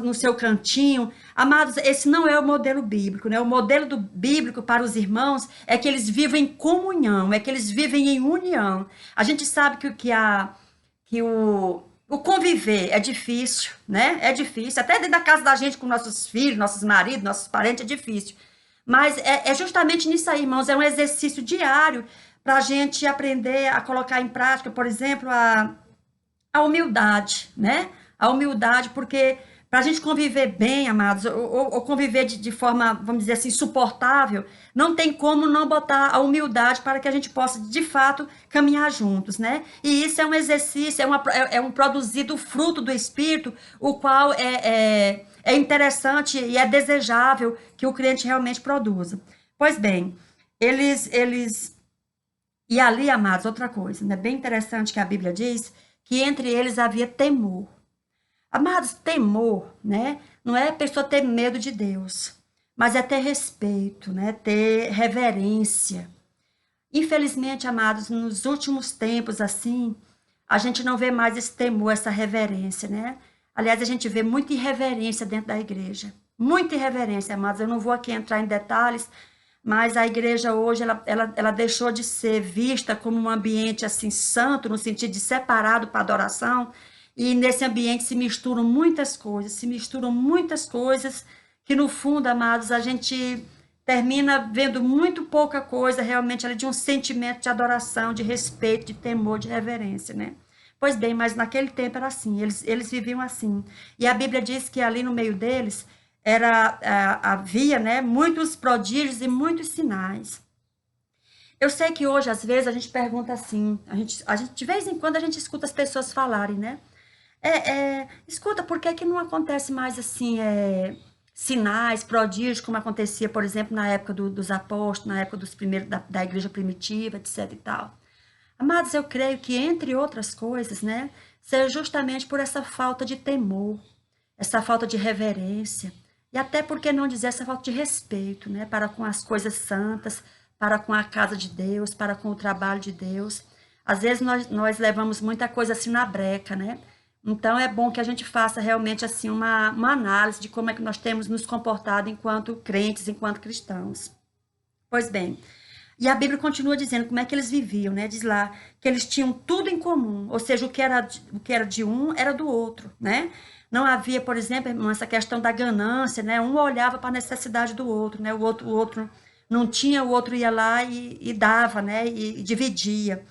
no seu cantinho. Amados, esse não é o modelo bíblico, né? O modelo bíblico para os irmãos é que eles vivem em comunhão, é que eles vivem em união. A gente sabe que o conviver é difícil, né? É difícil. Até dentro da casa da gente, com nossos filhos, nossos maridos, nossos parentes, é difícil. Mas é justamente nisso aí, irmãos, é um exercício diário para a gente aprender a colocar em prática, por exemplo, a humildade, né? A humildade, porque Para a gente conviver bem, amados, ou conviver de forma, vamos dizer assim, suportável, não tem como não botar a humildade para que a gente possa, de fato, caminhar juntos, né? E isso é um exercício, é um produzido fruto do Espírito, o qual é interessante e é desejável que o crente realmente produza. Pois bem, eles e ali, amados, outra coisa, né? Bem interessante que a Bíblia diz que entre eles havia temor. Amados, temor, né? Não é a pessoa ter medo de Deus, mas é ter respeito, né? Ter reverência. Infelizmente, amados, nos últimos tempos, assim, a gente não vê mais esse temor, essa reverência, né? Aliás, a gente vê muita irreverência dentro da igreja. Muita irreverência, amados. Eu não vou aqui entrar em detalhes, mas a igreja hoje, ela deixou de ser vista como um ambiente, assim, santo, no sentido de separado para adoração, e nesse ambiente se misturam muitas coisas, que no fundo, amados, a gente termina vendo muito pouca coisa realmente ali de um sentimento de adoração, de respeito, de temor, de reverência, né? Pois bem, mas naquele tempo era assim, eles viviam assim. E a Bíblia diz que ali no meio deles havia, né, muitos prodígios e muitos sinais. Eu sei que hoje, às vezes, a gente pergunta assim, de vez em quando a gente escuta as pessoas falarem, né? Escuta, por que que não acontece mais assim, sinais, prodígios, como acontecia, por exemplo, na época dos apóstolos, na época dos primeiros da igreja primitiva, etc e tal. Amados, eu creio que, entre outras coisas, né, seja justamente por essa falta de temor, essa falta de reverência, e até, por que não dizer, essa falta de respeito, né, para com as coisas santas, para com a casa de Deus, para com o trabalho de Deus. Às vezes nós levamos muita coisa assim na breca, né? Então é bom que a gente faça realmente assim uma análise de como é que nós temos nos comportado enquanto crentes, enquanto cristãos. Pois bem, e a Bíblia continua dizendo como é que eles viviam, né? Diz lá que eles tinham tudo em comum, ou seja, o que era de um era do outro, né? Não havia, por exemplo, irmão, essa questão da ganância, né? Um olhava para a necessidade do outro, né? O outro não tinha, o outro ia lá e dava, né? E dividia.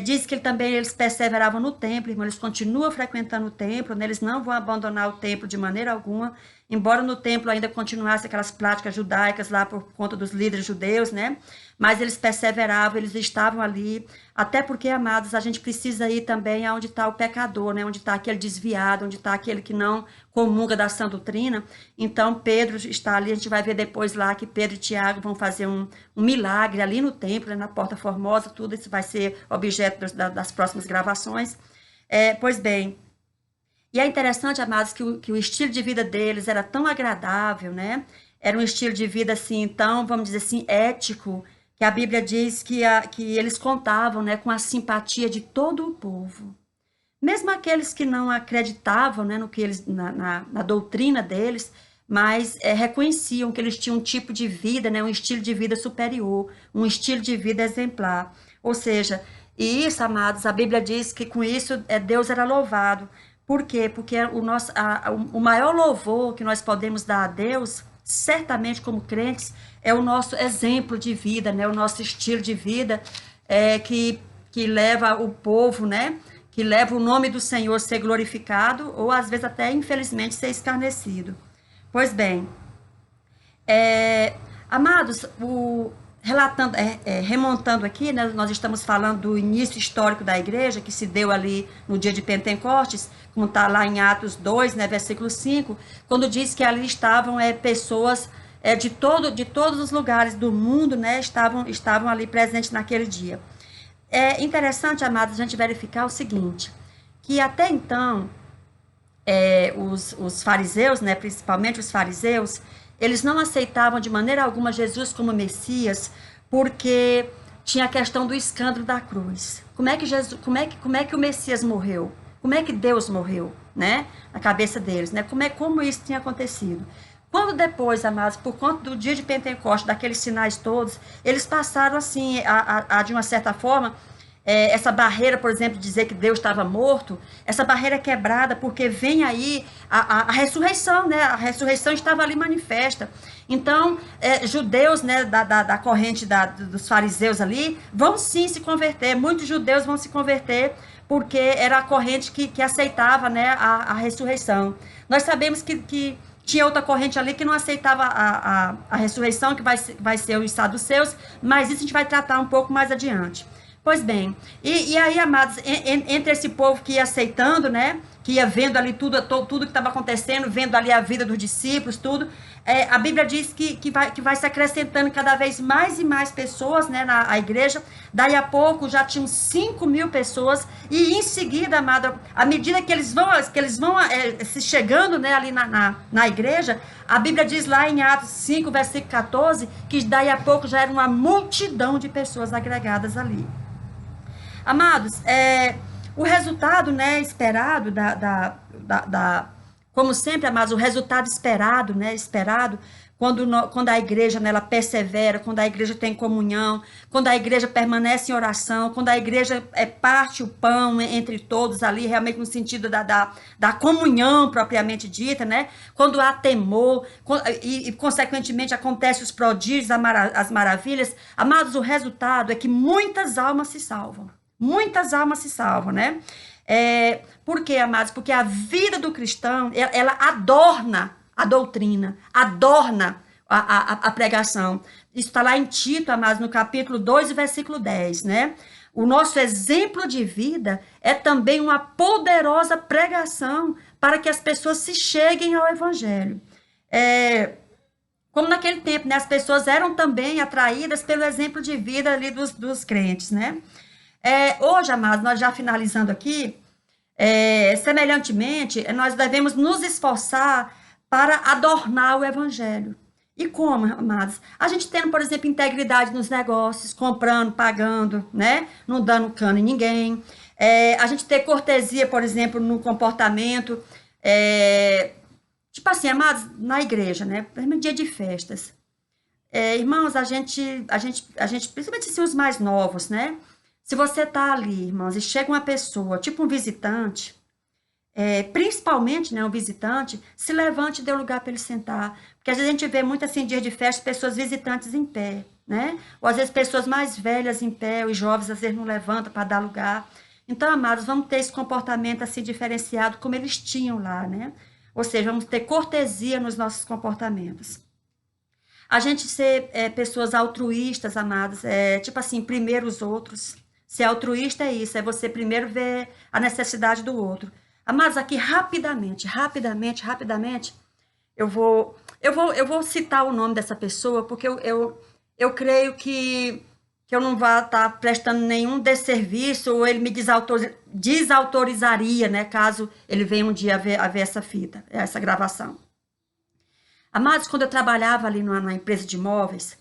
Diz que eles perseveravam no templo, irmão, eles continuam frequentando o templo, né? Eles não vão abandonar o templo de maneira alguma, embora no templo ainda continuasse aquelas práticas judaicas lá por conta dos líderes judeus, né? Mas eles perseveravam, eles estavam ali, até porque, amados, a gente precisa ir também aonde está o pecador, né? Onde está aquele desviado, onde está aquele que não comunga da sã doutrina. Então, Pedro está ali, a gente vai ver depois lá que Pedro e Tiago vão fazer um milagre ali no templo, né? Na Porta Formosa, tudo isso vai ser objeto das próximas gravações. Pois bem, e é interessante, amados, que o estilo de vida deles era tão agradável, né? Era um estilo de vida assim, tão, vamos dizer assim, ético, que a Bíblia diz que eles contavam, né, com a simpatia de todo o povo. Mesmo aqueles que não acreditavam, né, no que eles, na doutrina deles, mas reconheciam que eles tinham um tipo de vida, né, um estilo de vida superior, um estilo de vida exemplar. Ou seja, e isso, amados, a Bíblia diz que com isso Deus era louvado. Por quê? Porque o maior louvor que nós podemos dar a Deus, certamente como crentes, é o nosso exemplo de vida, né? O nosso estilo de vida que leva o povo, né? Que leva o nome do Senhor a ser glorificado ou às vezes até, infelizmente, ser escarnecido. Pois bem, amados, remontando aqui, né, nós estamos falando do início histórico da igreja, que se deu ali no dia de Pentecostes, como está lá em Atos 2, né, versículo 5, quando diz que ali estavam pessoas de todos os lugares do mundo, né, estavam ali presentes naquele dia. É interessante, amados, a gente verificar o seguinte, que até então, os fariseus, né, principalmente os fariseus, eles não aceitavam de maneira alguma Jesus como Messias, porque tinha a questão do escândalo da cruz. Como é que o Messias morreu? Como é que Deus morreu, né? Na cabeça deles, né? Como isso tinha acontecido? Quando depois, amados, por conta do dia de Pentecostes, daqueles sinais todos, eles passaram assim, de uma certa forma, essa barreira, por exemplo, de dizer que Deus estava morto, essa barreira é quebrada porque vem aí a ressurreição, né? A ressurreição estava ali manifesta. Então, judeus, né, da corrente dos fariseus ali, vão sim se converter, muitos judeus vão se converter, porque era a corrente que aceitava, né, a ressurreição. Nós sabemos que tinha outra corrente ali que não aceitava a ressurreição, que vai ser os saduceus, mas isso a gente vai tratar um pouco mais adiante. Pois bem, e aí, amados, entre esse povo que ia aceitando, né, que ia vendo ali tudo que estava acontecendo, vendo ali a vida dos discípulos, tudo, a Bíblia diz que vai se acrescentando cada vez mais e mais pessoas, né, na igreja. Daí a pouco já tinham 5.000 pessoas, e em seguida, amado, à medida que eles vão se chegando, né, ali na igreja, a Bíblia diz lá em Atos 5, versículo 14, que daí a pouco já era uma multidão de pessoas agregadas ali. Amados, o resultado, né, esperado como sempre, amados, o resultado esperado, né, quando a igreja, né, ela persevera, quando a igreja tem comunhão, quando a igreja permanece em oração, quando a igreja parte o pão entre todos ali, realmente no sentido da comunhão propriamente dita, né, quando há temor, e consequentemente acontecem os prodígios, as maravilhas, amados, o resultado é que muitas almas se salvam. Muitas almas se salvam, né? Por quê, amados? Porque a vida do cristão, ela adorna a doutrina, adorna a pregação. Isso está lá em Tito, amados, no capítulo 2, versículo 10, né? O nosso exemplo de vida é também uma poderosa pregação para que as pessoas se cheguem ao evangelho. Como naquele tempo, né? As pessoas eram também atraídas pelo exemplo de vida ali dos crentes, né? Hoje, amados, nós já finalizando aqui, semelhantemente, nós devemos nos esforçar para adornar o evangelho. E como, amados? A gente tendo, por exemplo, integridade nos negócios, comprando, pagando, né? Não dando cano em ninguém. A gente ter cortesia, por exemplo, no comportamento. Tipo assim, amados, na igreja, né? No dia de festas. Irmãos, a gente, principalmente assim, os mais novos, né? Se você tá ali, irmãos, e chega uma pessoa, tipo um visitante, principalmente, né, um visitante, se levante e dê lugar para ele sentar. Porque às vezes a gente vê muito assim, dia de festa, pessoas visitantes em pé, né? Ou às vezes pessoas mais velhas em pé, os jovens às vezes não levantam para dar lugar. Então, amados, vamos ter esse comportamento assim diferenciado, como eles tinham lá, né? Ou seja, vamos ter cortesia nos nossos comportamentos. A gente ser pessoas altruístas, amados, tipo assim, primeiro os outros. Ser altruísta é isso, é você primeiro ver a necessidade do outro. Amados, aqui rapidamente, eu vou citar o nome dessa pessoa, porque eu creio que eu não vou estar prestando nenhum desserviço, ou ele me desautorizaria, né, caso ele venha um dia a ver essa fita, essa gravação. Amados, quando eu trabalhava ali numa empresa de imóveis,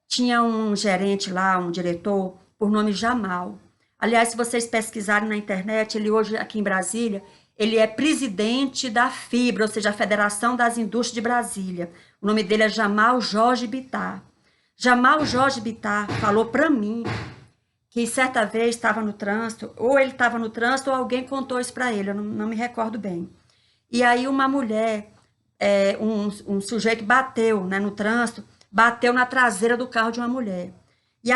tinha um gerente lá, um diretor, por nome Jamal. Aliás, se vocês pesquisarem na internet, ele hoje aqui em Brasília, ele é presidente da FIBRA, ou seja, a Federação das Indústrias de Brasília. O nome dele é Jamal Jorge Bittar. Jamal Jorge Bittar falou para mim que certa vez estava no trânsito, ou ele estava no trânsito, ou alguém contou isso para ele, eu não me recordo bem. E aí uma mulher, um sujeito bateu, né, no trânsito, bateu na traseira do carro de uma mulher. E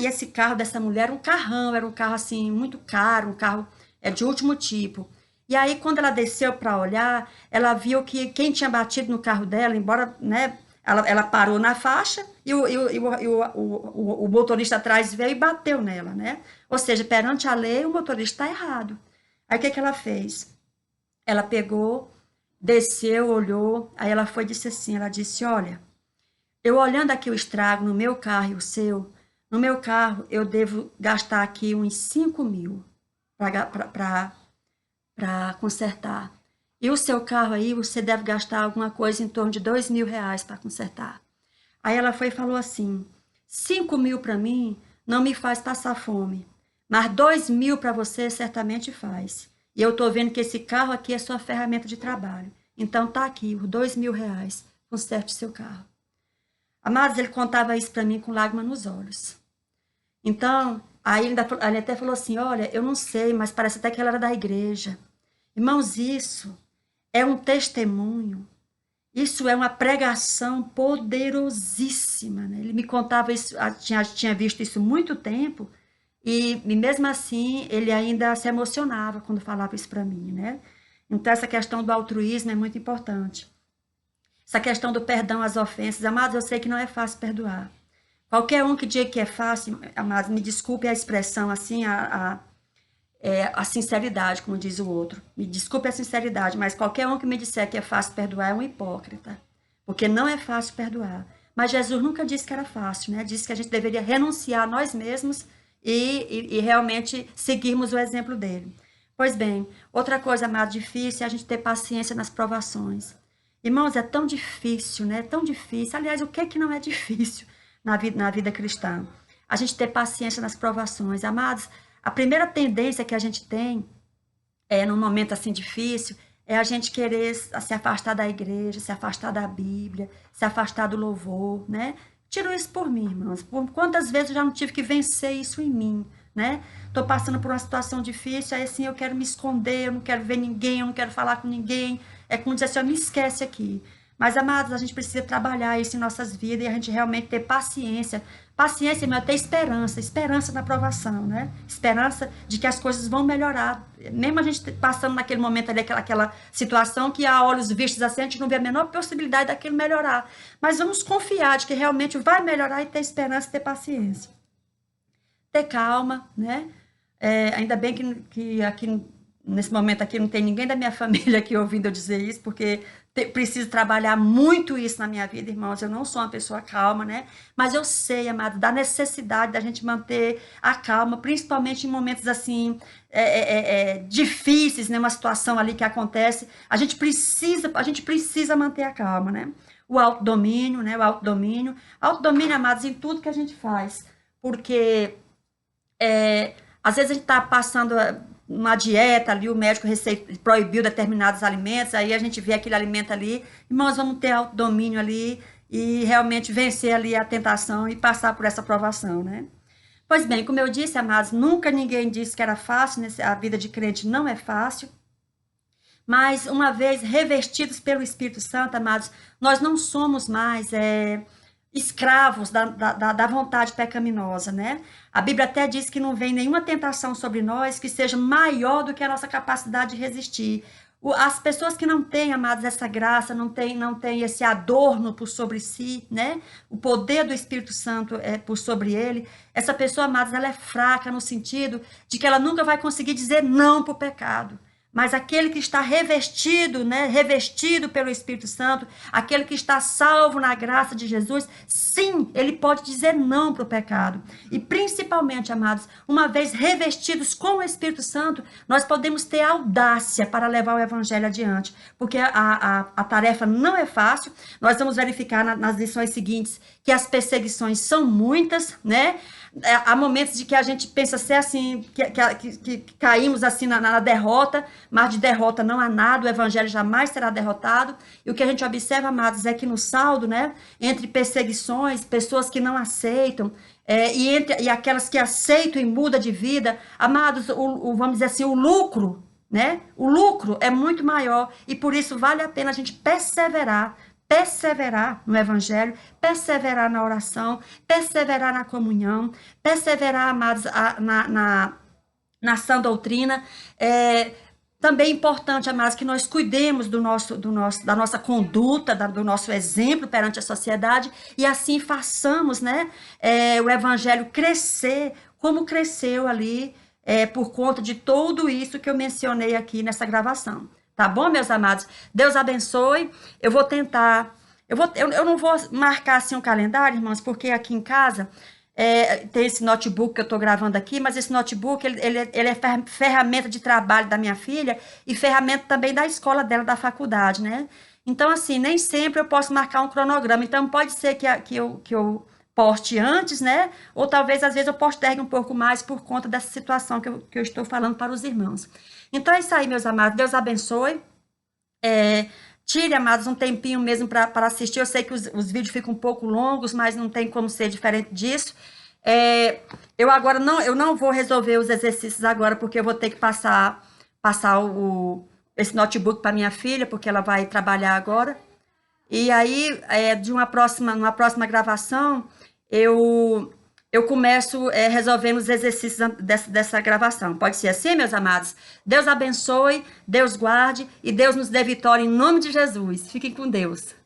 esse carro dessa mulher era um carro assim, muito caro, um carro de último tipo. E aí, quando ela desceu para olhar, ela viu que quem tinha batido no carro dela, embora, né, ela parou na faixa e o motorista atrás veio e bateu nela, né? Ou seja, perante a lei, o motorista está errado. Aí, o que ela fez? Ela pegou, desceu, olhou, aí ela foi e disse assim, ela disse, olha, eu olhando aqui o estrago no meu carro e o seu, no meu carro eu devo gastar aqui uns 5.000 para consertar. E o seu carro aí, você deve gastar alguma coisa em torno de R$ 2.000 para consertar. Aí ela foi e falou assim, 5.000 para mim não me faz passar fome, mas 2.000 para você certamente faz. E eu estou vendo que esse carro aqui é sua ferramenta de trabalho. Então tá aqui, os R$ 2.000, conserte seu carro. Amados, ele contava isso para mim com lágrimas nos olhos. Então, aí ele até falou assim, olha, eu não sei, mas parece até que ela era da igreja. Irmãos, isso é um testemunho, isso é uma pregação poderosíssima, né? Ele me contava isso, tinha visto isso há muito tempo, e mesmo assim, ele ainda se emocionava quando falava isso para mim, né? Então, essa questão do altruísmo é muito importante. Essa questão do perdão às ofensas. Amados, eu sei que não é fácil perdoar. Qualquer um que diga que é fácil, amados, me desculpe a expressão assim, a sinceridade, como diz o outro. Me desculpe a sinceridade, mas qualquer um que me disser que é fácil perdoar é um hipócrita. Porque não é fácil perdoar. Mas Jesus nunca disse que era fácil, né? Disse que a gente deveria renunciar a nós mesmos e realmente seguirmos o exemplo dele. Pois bem, outra coisa, amado, difícil é a gente ter paciência nas provações. Irmãos, é tão difícil, né? Tão difícil. Aliás, o que é que não é difícil na vida cristã? A gente ter paciência nas provações. Amados, a primeira tendência que a gente tem num momento assim difícil, é a gente querer se afastar da igreja, se afastar da Bíblia, se afastar do louvor, né? Tiro isso por mim, irmãos. Por quantas vezes eu já não tive que vencer isso em mim, né? Tô passando por uma situação difícil, aí assim eu quero me esconder, eu não quero ver ninguém, eu não quero falar com ninguém. É como dizer assim, ó, me esquece aqui. Mas, amados, a gente precisa trabalhar isso em nossas vidas e a gente realmente ter paciência. Paciência, mas ter esperança, esperança na aprovação, né? Esperança de que as coisas vão melhorar. Mesmo a gente passando naquele momento ali, aquela situação que a olhos vistos assim, a gente não vê a menor possibilidade daquilo melhorar. Mas vamos confiar de que realmente vai melhorar e ter esperança e ter paciência. Ter calma, né? Ainda bem que aqui nesse momento aqui não tem ninguém da minha família aqui ouvindo eu dizer isso, porque preciso trabalhar muito isso na minha vida, irmãos. Eu não sou uma pessoa calma, né? Mas eu sei, amado, da necessidade da gente manter a calma, principalmente em momentos assim difíceis, né? Uma situação ali que acontece, a gente precisa manter a calma, né? O autodomínio, né? O autodomínio, amados, em tudo que a gente faz, porque às vezes a gente está passando uma dieta ali, o médico proibiu determinados alimentos, aí a gente vê aquele alimento ali, irmãos, vamos ter autodomínio ali e realmente vencer ali a tentação e passar por essa provação, né? Pois bem, como eu disse, amados, nunca ninguém disse que era fácil, a vida de crente não é fácil, mas uma vez revestidos pelo Espírito Santo, amados, nós não somos mais escravos da vontade pecaminosa, né? A Bíblia até diz que não vem nenhuma tentação sobre nós que seja maior do que a nossa capacidade de resistir. As pessoas que não têm, amados, essa graça, não têm esse adorno por sobre si, né? O poder do Espírito Santo por sobre ele. Essa pessoa, amados, ela é fraca no sentido de que ela nunca vai conseguir dizer não para o pecado. Mas aquele que está revestido, né, revestido pelo Espírito Santo, aquele que está salvo na graça de Jesus, sim, ele pode dizer não para o pecado. E principalmente, amados, uma vez revestidos com o Espírito Santo, nós podemos ter audácia para levar o evangelho adiante, porque a tarefa não é fácil. Nós vamos verificar nas lições seguintes que as perseguições são muitas, né? Há momentos de que a gente pensa ser assim, que caímos assim na derrota, mas de derrota não há nada, o evangelho jamais será derrotado. E o que a gente observa, amados, é que no saldo, né, entre perseguições, pessoas que não aceitam, e aquelas que aceitam e mudam de vida, amados, vamos dizer assim, o lucro, né? O lucro é muito maior e por isso vale a pena a gente perseverar no evangelho, perseverar na oração, perseverar na comunhão, perseverar, amados, na sã doutrina. Também é importante, amados, que nós cuidemos da nossa conduta, do nosso exemplo perante a sociedade e assim façamos, né, o evangelho crescer como cresceu ali por conta de tudo isso que eu mencionei aqui nessa gravação. Tá bom, meus amados? Deus abençoe. Eu vou tentar. Eu não vou marcar assim um calendário, irmãos, porque aqui em casa tem esse notebook que eu estou gravando aqui, mas esse notebook ele é ferramenta de trabalho da minha filha e ferramenta também da escola dela, da faculdade, né? Então, assim, nem sempre eu posso marcar um cronograma. Então, pode ser que eu poste antes, né? Ou talvez, às vezes, eu postergue um pouco mais por conta dessa situação que eu estou falando para os irmãos. Então, é isso aí, meus amados. Deus abençoe. Tire, amados, um tempinho mesmo para assistir. Eu sei que os vídeos ficam um pouco longos, mas não tem como ser diferente disso. Eu não vou resolver os exercícios agora, porque eu vou ter que passar esse notebook para minha filha, porque ela vai trabalhar agora. E aí, numa próxima gravação, eu eu começo resolvendo os exercícios dessa gravação. Pode ser assim, meus amados? Deus abençoe, Deus guarde e Deus nos dê vitória em nome de Jesus. Fiquem com Deus.